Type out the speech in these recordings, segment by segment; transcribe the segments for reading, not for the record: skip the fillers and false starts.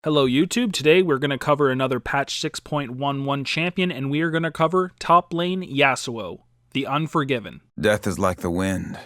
Hello YouTube, today we're going to cover another patch 6.11 champion and we are going to cover top lane Yasuo, the Unforgiven. Death is like the wind,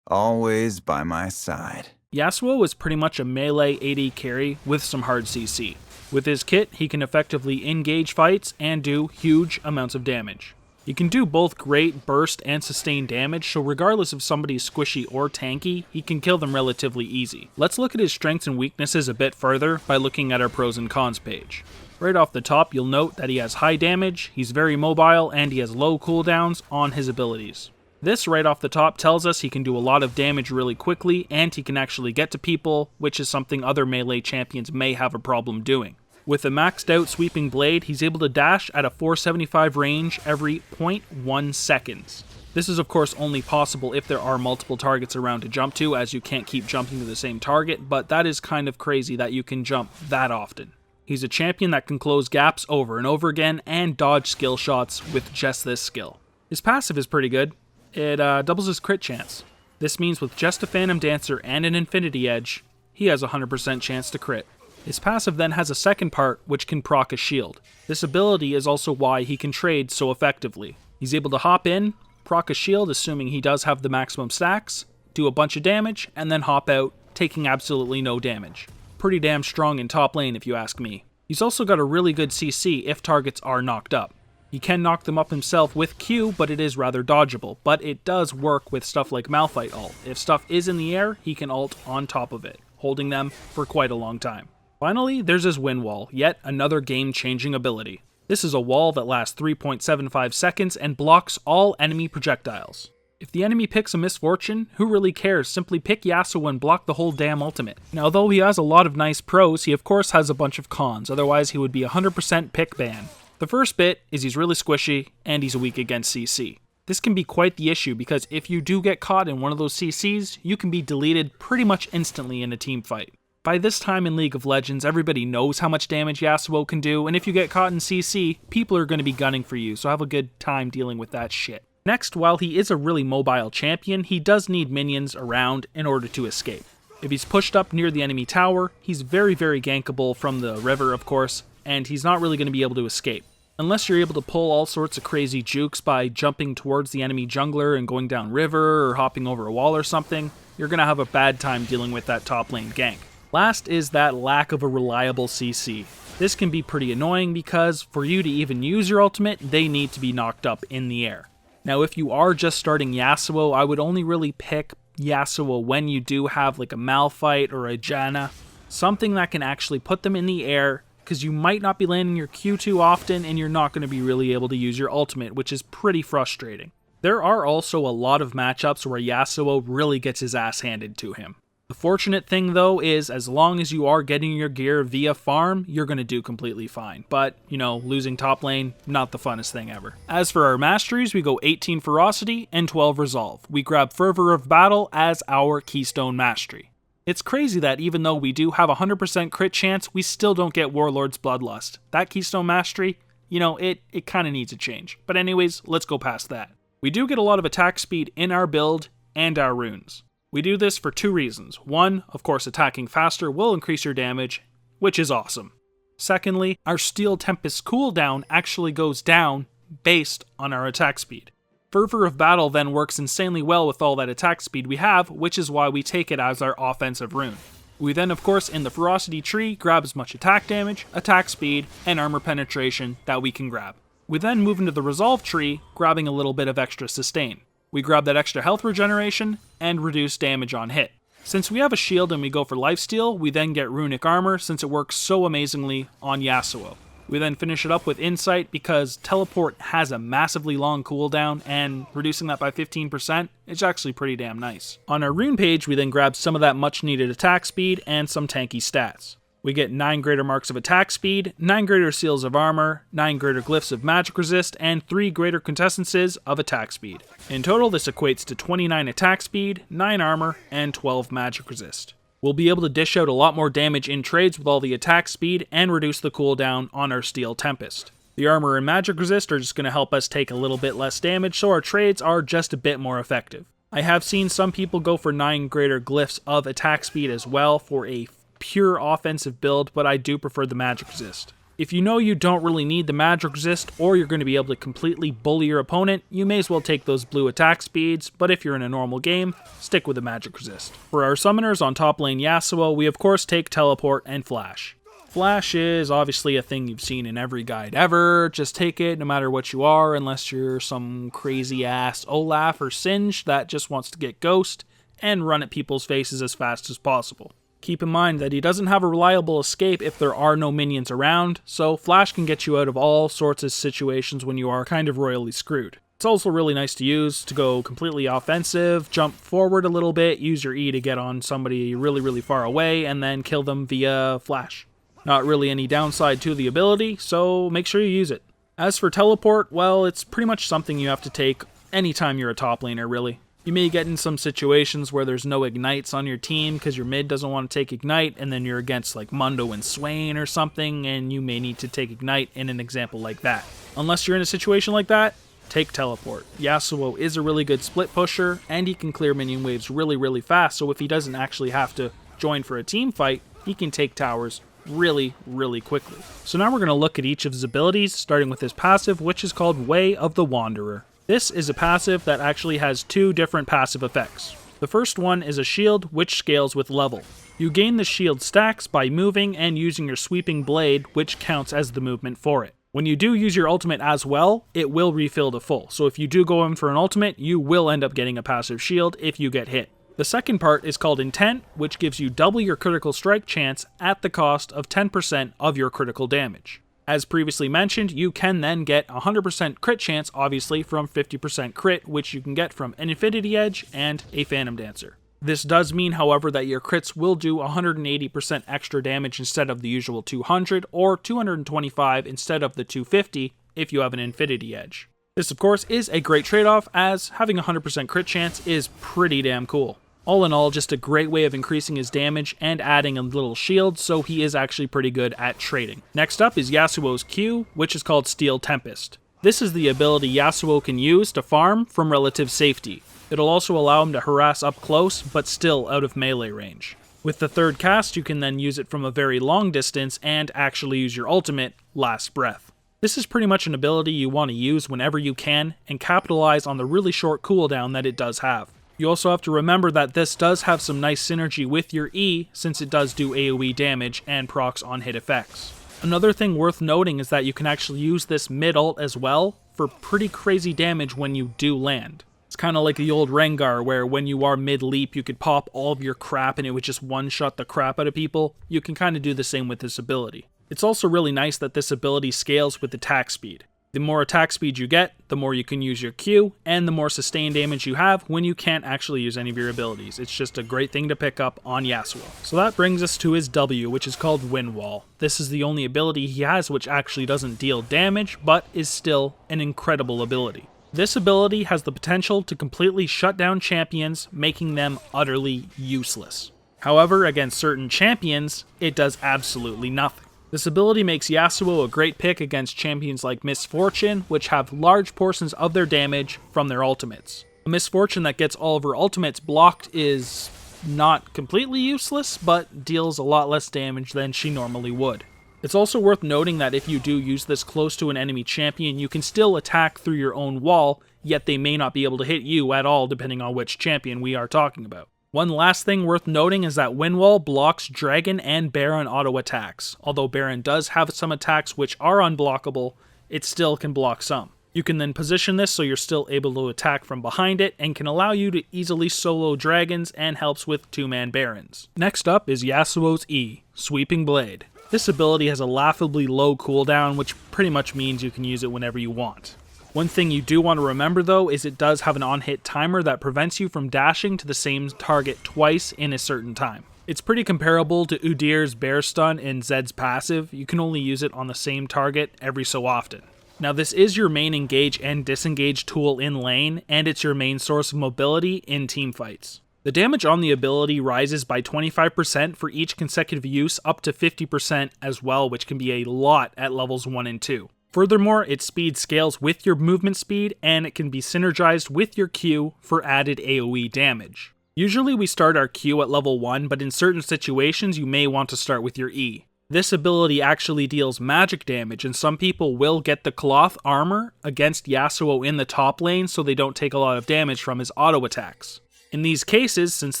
always by my side. Yasuo is pretty much a melee AD carry with some hard CC. With his kit, he can effectively engage fights and do huge amounts of damage. He can do both great burst and sustained damage, so regardless if somebody's squishy or tanky, he can kill them relatively easy. Let's look at his strengths and weaknesses a bit further by looking at our pros and cons page. Right off the top, you'll note that he has high damage, he's very mobile, and he has low cooldowns on his abilities. This right off the top tells us he can do a lot of damage really quickly, and he can actually get to people, which is something other melee champions may have a problem doing. With a maxed out sweeping blade, he's able to dash at a 475 range every 0.1 seconds. This is of course only possible if there are multiple targets around to jump to, as you can't keep jumping to the same target, but that is kind of crazy that you can jump that often. He's a champion that can close gaps over and over again and dodge skill shots with just this skill. His passive is pretty good. It doubles his crit chance. This means with just a Phantom Dancer and an Infinity Edge, he has a 100% chance to crit. His passive then has a second part which can proc a shield. This ability is also why he can trade so effectively. He's able to hop in, proc a shield assuming he does have the maximum stacks, do a bunch of damage, and then hop out, taking absolutely no damage. Pretty damn strong in top lane if you ask me. He's also got a really good CC if targets are knocked up. He can knock them up himself with Q, but it is rather dodgeable, but it does work with stuff like Malphite ult. If stuff is in the air, he can ult on top of it, holding them for quite a long time. Finally, there's his wind wall, yet another game-changing ability. This is a wall that lasts 3.75 seconds and blocks all enemy projectiles. If the enemy picks a misfortune, who really cares? Simply pick Yasuo and block the whole damn ultimate. Now, though he has a lot of nice pros, he of course has a bunch of cons, otherwise he would be 100% pick ban. The first bit is he's really squishy, and he's weak against CC. This can be quite the issue because if you do get caught in one of those CCs, you can be deleted pretty much instantly in a team fight. By this time in League of Legends, everybody knows how much damage Yasuo can do, and if you get caught in CC, people are going to be gunning for you, so have a good time dealing with that shit. Next, while he is a really mobile champion, he does need minions around in order to escape. If he's pushed up near the enemy tower, he's very gankable from the river, of course, and he's not really going to be able to escape. Unless you're able to pull all sorts of crazy jukes by jumping towards the enemy jungler and going down river or hopping over a wall or something, you're going to have a bad time dealing with that top lane gank. Last is that lack of a reliable CC. This can be pretty annoying because for you to even use your ultimate, they need to be knocked up in the air. Now if you are just starting Yasuo, I would only really pick Yasuo when you do have like a Malphite or a Janna, something that can actually put them in the air, because you might not be landing your Q too often and you're not going to be really able to use your ultimate, which is pretty frustrating. There are also a lot of matchups where Yasuo really gets his ass handed to him. The fortunate thing though is as long as you are getting your gear via farm, you're going to do completely fine. But, you know, losing top lane, not the funnest thing ever. As for our masteries, we go 18 Ferocity and 12 Resolve. We grab Fervor of Battle as our keystone mastery. It's crazy that even though we do have a 100% crit chance, we still don't get Warlord's Bloodlust. That keystone mastery, you know, it kind of needs a change. But anyways, let's go past that. We do get a lot of attack speed in our build and our runes. We do this for two reasons. One, of course, attacking faster will increase your damage, which is awesome. Secondly, our Steel Tempest cooldown actually goes down based on our attack speed. Fervor of Battle then works insanely well with all that attack speed we have, which is why we take it as our offensive rune. We then, of course, in the Ferocity tree, grab as much attack damage, attack speed, and armor penetration that we can grab. We then move into the Resolve tree, grabbing a little bit of extra sustain. We grab that extra health regeneration, and reduce damage on hit. Since we have a shield and we go for lifesteal, we then get runic armor since it works so amazingly on Yasuo. We then finish it up with insight because teleport has a massively long cooldown, and reducing that by 15% is actually pretty damn nice. On our rune page, we then grab some of that much needed attack speed and some tanky stats. We get 9 greater marks of attack speed, 9 greater seals of armor, 9 greater glyphs of magic resist, and 3 greater quintessences of attack speed. In total, this equates to 29 attack speed, 9 armor, and 12 magic resist. We'll be able to dish out a lot more damage in trades with all the attack speed and reduce the cooldown on our Steel Tempest. The armor and magic resist are just going to help us take a little bit less damage, so our trades are just a bit more effective. I have seen some people go for 9 greater glyphs of attack speed as well for a pure offensive build, but I do prefer the magic resist. If you know you don't really need the magic resist, or you're going to be able to completely bully your opponent, you may as well take those blue attack speeds, but if you're in a normal game, stick with the magic resist. For our summoners on top lane Yasuo, we of course take teleport and flash. Flash is obviously a thing you've seen in every guide ever. Just take it no matter what you are, unless you're some crazy ass Olaf or Singe that just wants to get ghost and run at people's faces as fast as possible. Keep in mind that he doesn't have a reliable escape if there are no minions around, so flash can get you out of all sorts of situations when you are kind of royally screwed. It's also really nice to use to go completely offensive, jump forward a little bit, use your E to get on somebody really far away, and then kill them via flash. Not really any downside to the ability, so make sure you use it. As for teleport, well, it's pretty much something you have to take anytime you're a top laner, really. You may get in some situations where there's no ignites on your team because your mid doesn't want to take ignite, and then you're against like Mundo and Swain or something, and you may need to take ignite in an example like that. Unless you're in a situation like that, take teleport. Yasuo is a really good split pusher, and he can clear minion waves really fast, so if he doesn't actually have to join for a team fight, he can take towers really quickly. So now we're going to look at each of his abilities, starting with his passive, which is called Way of the Wanderer. This is a passive that actually has two different passive effects. The first one is a shield, which scales with level. You gain the shield stacks by moving and using your sweeping blade, which counts as the movement for it. When you do use your ultimate as well, it will refill to full, so if you do go in for an ultimate, you will end up getting a passive shield if you get hit. The second part is called Intent, which gives you double your critical strike chance at the cost of 10% of your critical damage. As previously mentioned, you can then get 100% crit chance, obviously, from 50% crit, which you can get from an Infinity Edge and a Phantom Dancer. This does mean, however, that your crits will do 180% extra damage instead of the usual 200, or 225 instead of the 250 if you have an Infinity Edge. This, of course, is a great trade-off, as having 100% crit chance is pretty damn cool. All in all, just a great way of increasing his damage and adding a little shield, so he is actually pretty good at trading. Next up is Yasuo's Q, which is called Steel Tempest. This is the ability Yasuo can use to farm from relative safety. It'll also allow him to harass up close, but still out of melee range. With the third cast, you can then use it from a very long distance and actually use your ultimate, Last Breath. This is pretty much an ability you want to use whenever you can, and capitalize on the really short cooldown that it does have. You also have to remember that this does have some nice synergy with your E, since it does do AoE damage and procs on hit effects. Another thing worth noting is that you can actually use this mid-ult as well for pretty crazy damage when you do land. It's kind of like the old Rengar, where when you are mid-leap you could pop all of your crap and it would just one-shot the crap out of people. You can kind of do the same with this ability. It's also really nice that this ability scales with attack speed. The more attack speed you get, the more you can use your Q, and the more sustained damage you have when you can't actually use any of your abilities. It's just a great thing to pick up on Yasuo. So that brings us to his W, which is called Wind Wall. This is the only ability he has which actually doesn't deal damage, but is still an incredible ability. This ability has the potential to completely shut down champions, making them utterly useless. However, against certain champions, it does absolutely nothing. This ability makes Yasuo a great pick against champions like Misfortune, which have large portions of their damage from their ultimates. A Misfortune that gets all of her ultimates blocked is not completely useless, but deals a lot less damage than she normally would. It's also worth noting that if you do use this close to an enemy champion, you can still attack through your own wall, yet they may not be able to hit you at all depending on which champion we are talking about. One last thing worth noting is that Windwall blocks Dragon and Baron auto attacks. Although Baron does have some attacks which are unblockable, it still can block some. You can then position this so you're still able to attack from behind it, and can allow you to easily solo dragons and helps with 2-man Barons. Next up is Yasuo's E, Sweeping Blade. This ability has a laughably low cooldown, which pretty much means you can use it whenever you want. One thing you do want to remember though is it does have an on-hit timer that prevents you from dashing to the same target twice in a certain time. It's pretty comparable to Udyr's Bear Stun in Zed's passive. You can only use it on the same target every so often. Now this is your main engage and disengage tool in lane, and it's your main source of mobility in teamfights. The damage on the ability rises by 25% for each consecutive use, up to 50% as well, which can be a lot at levels 1 and 2. Furthermore, its speed scales with your movement speed, and it can be synergized with your Q for added AoE damage. Usually we start our Q at level 1, but in certain situations you may want to start with your E. This ability actually deals magic damage, and some people will get the cloth armor against Yasuo in the top lane so they don't take a lot of damage from his auto attacks. In these cases, since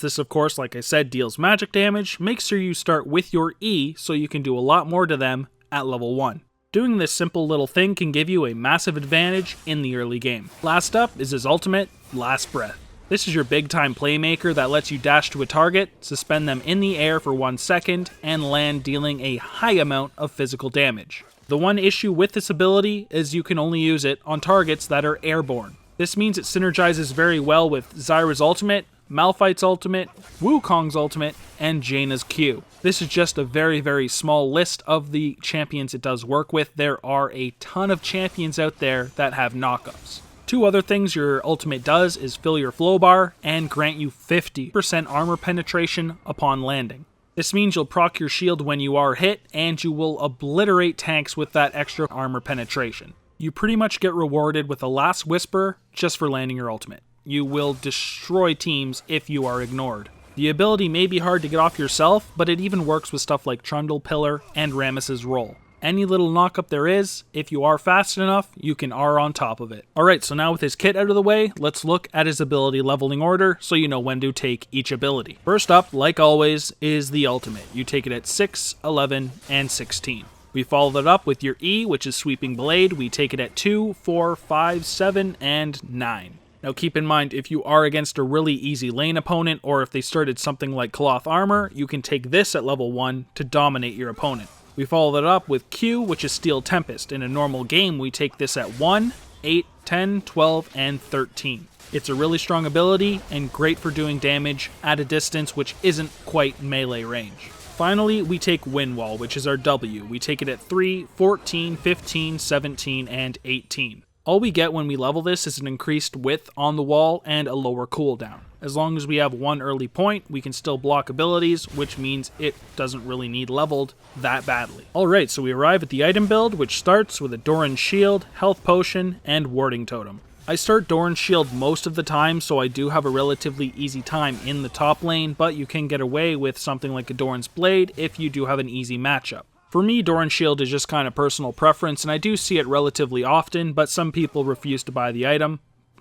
this of course, like I said, deals magic damage, make sure you start with your E so you can do a lot more to them at level 1. Doing this simple little thing can give you a massive advantage in the early game. Last up is his ultimate, Last Breath. This is your big time playmaker that lets you dash to a target, suspend them in the air for 1 second, and land, dealing a high amount of physical damage. The one issue with this ability is you can only use it on targets that are airborne. This means it synergizes very well with Zyra's ultimate, Malphite's ultimate, Wukong's ultimate, and Jaina's Q. This is just a very small list of the champions it does work with. There are a ton of champions out there that have knockups. 2 other things your ultimate does is fill your flow bar and grant you 50% armor penetration upon landing. This means you'll proc your shield when you are hit, and you will obliterate tanks with that extra armor penetration. You pretty much get rewarded with a Last Whisper just for landing your ultimate. You will destroy teams if you are ignored. The ability may be hard to get off yourself, but it even works with stuff like Trundle Pillar and Rammus's Roll. Any little knockup there is, if you are fast enough, you can R on top of it. Alright, so now with his kit out of the way, let's look at his ability leveling order so you know when to take each ability. First up, like always, is the ultimate. You take it at 6, 11, and 16. We follow that up with your E, which is Sweeping Blade. We take it at 2, 4, 5, 7, and 9. Now keep in mind, if you are against a really easy lane opponent, or if they started something like Cloth Armor, you can take this at level 1 to dominate your opponent. We follow that up with Q, which is Steel Tempest. In a normal game, we take this at 1, 8, 10, 12, and 13. It's a really strong ability, and great for doing damage at a distance which isn't quite melee range. Finally, we take Wind Wall, which is our W. We take it at 3, 14, 15, 17, and 18. All we get when we level this is an increased width on the wall and a lower cooldown. As long as we have 1 early point, we can still block abilities, which means it doesn't really need leveled that badly. Alright, so we arrive at the item build, which starts with a Doran's Shield, Health Potion, and Warding Totem. I start Doran's Shield most of the time, so I do have a relatively easy time in the top lane, but you can get away with something like a Doran's Blade if you do have an easy matchup. For me, Doran's Shield is just kind of personal preference, and I do see it relatively often, but some people refuse to buy the item,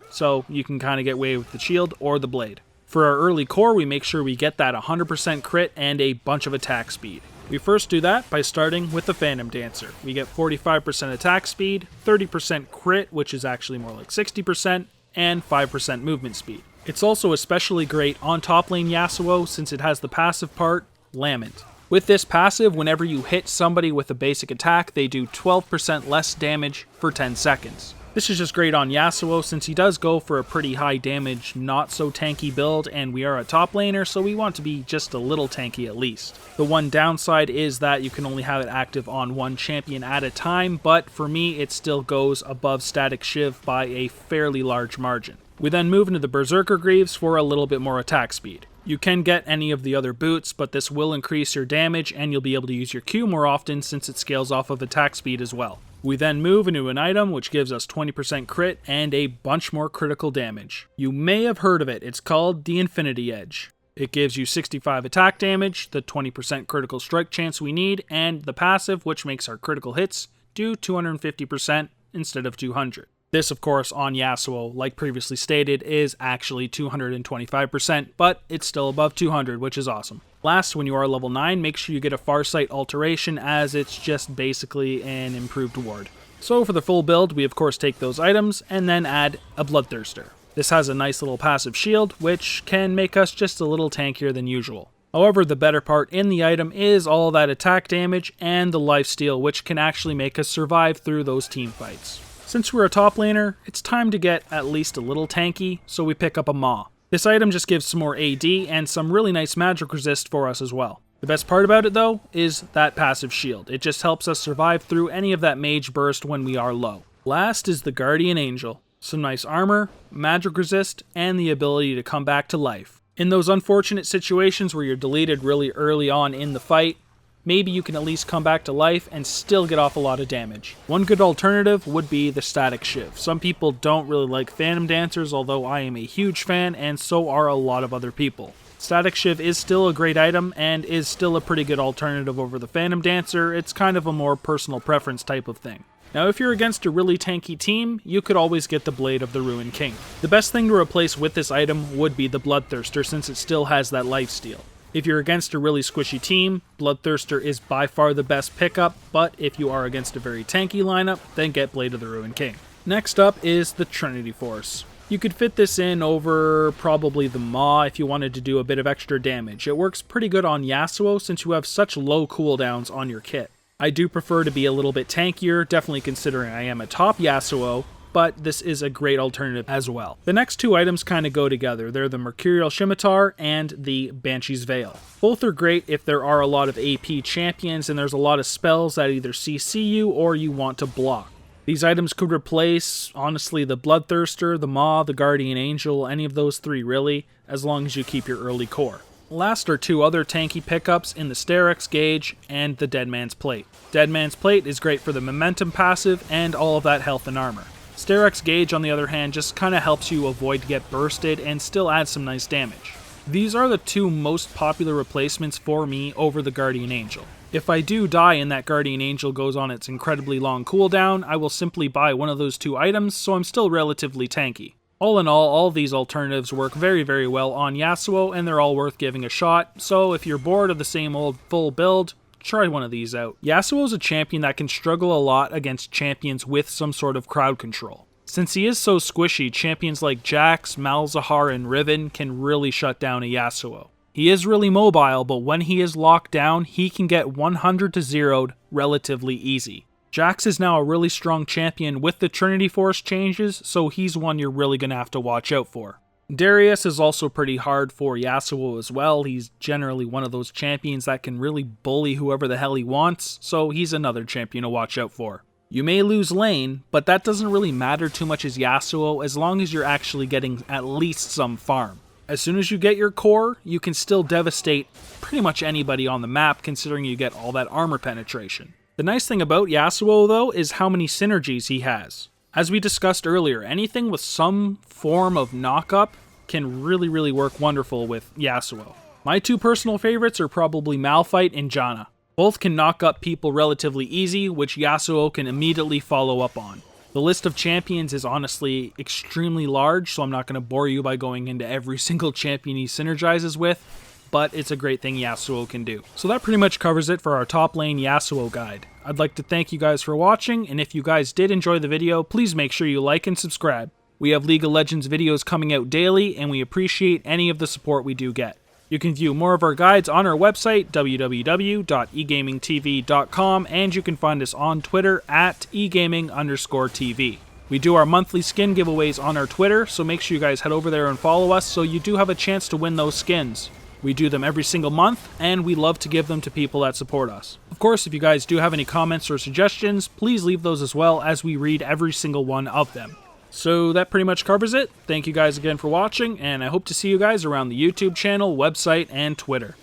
so you can kind of get away with the shield or the blade. For our early core, we make sure we get that 100% crit and a bunch of attack speed. We first do that by starting with the Phantom Dancer. We get 45% attack speed, 30% crit, which is actually more like 60%, and 5% movement speed. It's also especially great on top lane Yasuo since it has the passive part, Lament. With this passive, whenever you hit somebody with a basic attack, they do 12% less damage for 10 seconds. This is just great on Yasuo since he does go for a pretty high damage, not so tanky build, and we are a top laner, so we want to be just a little tanky at least. The one downside is that you can only have it active on 1 champion at a time, but for me it still goes above Static Shiv by a fairly large margin. We then move into the Berserker Greaves for a little bit more attack speed. You can get any of the other boots, but this will increase your damage and you'll be able to use your Q more often since it scales off of attack speed as well. We then move into an item which gives us 20% crit and a bunch more critical damage. You may have heard of it, it's called the Infinity Edge. It gives you 65 attack damage, the 20% critical strike chance we need, and the passive, which makes our critical hits do 250% instead of 200. This, of course, on Yasuo, like previously stated, is actually 225%, but it's still above 200, which is awesome. Last, when you are level 9, make sure you get a Farsight Alteration, as it's just basically an improved ward. So for the full build, we of course take those items, and then add a Bloodthirster. This has a nice little passive shield, which can make us just a little tankier than usual. However, the better part in the item is all that attack damage and the lifesteal, which can actually make us survive through those team fights. Since we're a top laner, it's time to get at least a little tanky, so we pick up a Maw. This item just gives some more AD and some really nice magic resist for us as well. The best part about it though is that passive shield. It just helps us survive through any of that mage burst when we are low. Last is the Guardian Angel. Some nice armor, magic resist, and the ability to come back to life. In those unfortunate situations where you're deleted really early on in the fight, maybe you can at least come back to life and still get off a lot of damage. One good alternative would be the Static Shiv. Some people don't really like Phantom Dancers, although I am a huge fan, and so are a lot of other people. Static Shiv is still a great item, and is still a pretty good alternative over the Phantom Dancer. It's kind of a more personal preference type of thing. Now, if you're against a really tanky team, you could always get the Blade of the Ruined King. The best thing to replace with this item would be the Bloodthirster, since it still has that lifesteal. If you're against a really squishy team, Bloodthirster is by far the best pickup, but if you are against a very tanky lineup, then get Blade of the Ruined King. Next up is the Trinity Force. You could fit this in over probably the Maw if you wanted to do a bit of extra damage. It works pretty good on Yasuo since you have such low cooldowns on your kit. I do prefer to be a little bit tankier, definitely considering I am a top Yasuo, but this is a great alternative as well. The next two items kind of go together. They're the Mercurial Scimitar and the Banshee's Veil. Both are great if there are a lot of AP champions and there's a lot of spells that either CC you or you want to block. These items could replace, honestly, the Bloodthirster, the Maw, the Guardian Angel, any of those three really, as long as you keep your early core. Last are two other tanky pickups in the Sterak's Gauge and the Deadman's Plate. Deadman's Plate is great for the momentum passive and all of that health and armor. Sterak's Gauge, on the other hand, just kind of helps you avoid to get bursted and still adds some nice damage. These are the two most popular replacements for me over the Guardian Angel. If I do die and that Guardian Angel goes on its incredibly long cooldown, I will simply buy one of those two items, so I'm still relatively tanky. All in all of these alternatives work very, very well on Yasuo, and they're all worth giving a shot, so if you're bored of the same old full build, try one of these out. Yasuo is a champion that can struggle a lot against champions with some sort of crowd control. Since he is so squishy, champions like Jax, Malzahar, and Riven can really shut down a Yasuo. He is really mobile, but when he is locked down, he can get 100 to 0'd relatively easy. Jax is now a really strong champion with the Trinity Force changes, so he's one you're really going to have to watch out for. Darius is also pretty hard for Yasuo as well. He's generally one of those champions that can really bully whoever the hell he wants, so he's another champion to watch out for. You may lose lane, but that doesn't really matter too much as Yasuo as long as you're actually getting at least some farm. As soon as you get your core, you can still devastate pretty much anybody on the map considering you get all that armor penetration. The nice thing about Yasuo, though, is how many synergies he has. As we discussed earlier, anything with some form of knock-up can really work wonderful with Yasuo. My two personal favorites are probably Malphite and Janna. Both can knock up people relatively easy, which Yasuo can immediately follow up on. The list of champions is honestly extremely large, so I'm not going to bore you by going into every single champion he synergizes with, but it's a great thing Yasuo can do. So that pretty much covers it for our top lane Yasuo guide. I'd like to thank you guys for watching, and if you guys did enjoy the video, please make sure you like and subscribe. We have League of Legends videos coming out daily, and we appreciate any of the support we do get. You can view more of our guides on our website, www.egamingtv.com, and you can find us on Twitter at egaming_TV. We do our monthly skin giveaways on our Twitter, so make sure you guys head over there and follow us so you do have a chance to win those skins. We do them every single month, and we love to give them to people that support us. Of course, if you guys do have any comments or suggestions, please leave those as well, as we read every single one of them. So that pretty much covers it. Thank you guys again for watching, and I hope to see you guys around the YouTube channel, website, and Twitter.